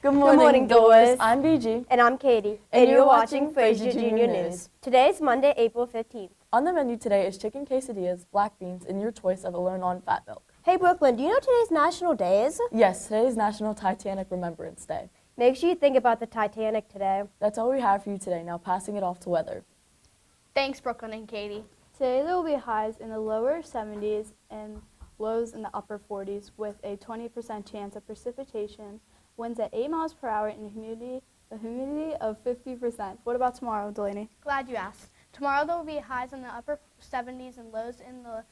Good morning, Doris. I'm BG. And I'm Katie. And you're watching Fraser Junior News. Today's Monday, April 15th. On the menu today is chicken quesadillas, black beans, and your choice of a learn-on fat milk. Hey, Brooklyn, do you know today's National Day is? Yes, today is National Titanic Remembrance Day. Make sure you think about the Titanic today. That's all we have for you today. Now passing it off to weather. Thanks, Brooklyn and Katie. Today there will be highs in the lower 70s and lows in the upper 40s with a 20% chance of precipitation, winds at 8 miles per hour, and a humidity of 50%. What about tomorrow, Delaney? Glad you asked. Tomorrow there will be highs in the upper 70s and lows in the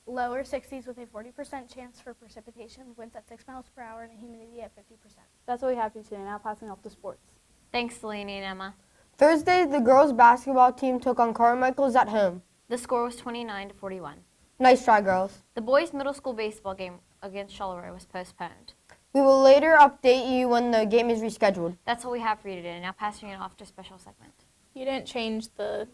lower 60s with a 40% chance for precipitation, winds at 6 miles per hour, and a humidity at 50%. That's all we have for you today. Now passing off to sports. Thanks, Delaney and Emma. Thursday, the girls' basketball team took on Carmichael's at home. The score was 29-41. Nice try, girls. The boys' middle school baseball game against Charleroi was postponed. We will later update you when the game is rescheduled. That's all we have for you today. Now passing it off to special segment. You didn't change the...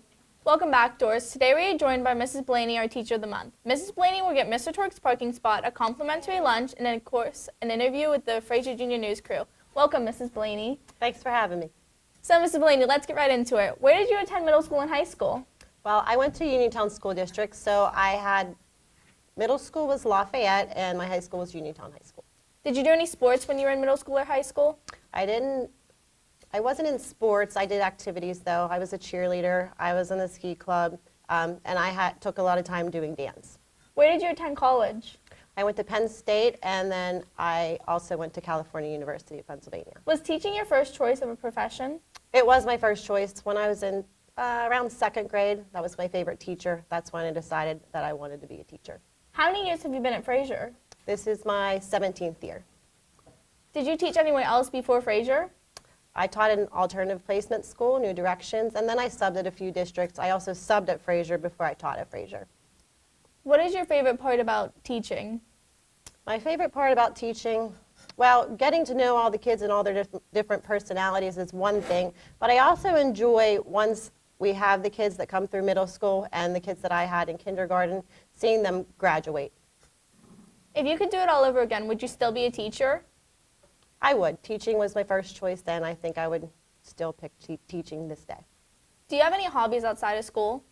Welcome back, Doris. Today we are joined by Mrs. Blaney, our Teacher of the Month. Mrs. Blaney will get Mr. Torque's parking spot, a complimentary lunch, and of course, an interview with the Fraser Junior News crew. Welcome, Mrs. Blaney. Thanks for having me. So, Mrs. Blaney, let's get right into it. Where did you attend middle school and high school? Well, I went to Uniontown School District, so I had middle school was Lafayette and my high school was Uniontown High School. Did you do any sports when you were in middle school or high school? I wasn't in sports. I did activities though. I was a cheerleader. I was in the ski club, and I took a lot of time doing dance. Where did you attend college? I went to Penn State, and then I also went to California University of Pennsylvania. Was teaching your first choice of a profession? It was my first choice. When I was in around second grade, that was my favorite teacher. That's when I decided that I wanted to be a teacher. How many years have you been at Fraser? This is my 17th year. Did you teach anywhere else before Fraser? I taught in alternative placement school, New Directions, and then I subbed at a few districts. I also subbed at Fraser before I taught at Fraser. What is your favorite part about teaching? My favorite part about teaching, well, getting to know all the kids and all their different personalities is one thing, but I also enjoy once we have the kids that come through middle school and the kids that I had in kindergarten, seeing them graduate. If you could do it all over again, would you still be a teacher? I would. Teaching was my first choice then. I think I would still pick teaching this day. Do you have any hobbies outside of school?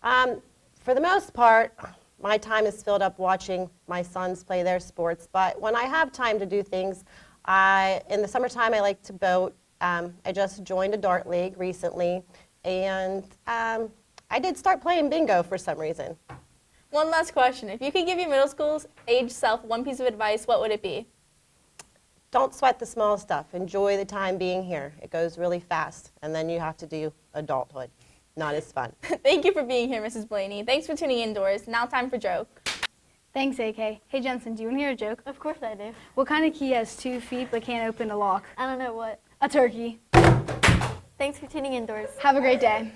For the most part, my time is filled up watching my sons play their sports, but when I have time to do things, in the summertime I like to boat. I just joined a dart league recently, and I did start playing bingo for some reason. One last question. If you could give your middle school's age self one piece of advice, what would it be? Don't sweat the small stuff. Enjoy the time being here. It goes really fast, and then you have to do adulthood. Not as fun. Thank you for being here, Mrs. Blaney. Thanks for tuning in, Doris. Now time for joke. Thanks, AK. Hey, Jensen, do you want to hear a joke? Of course I do. What kind of key has 2 feet but can't open a lock? I don't know what. A turkey. Thanks for tuning in, Doris. Have a great day.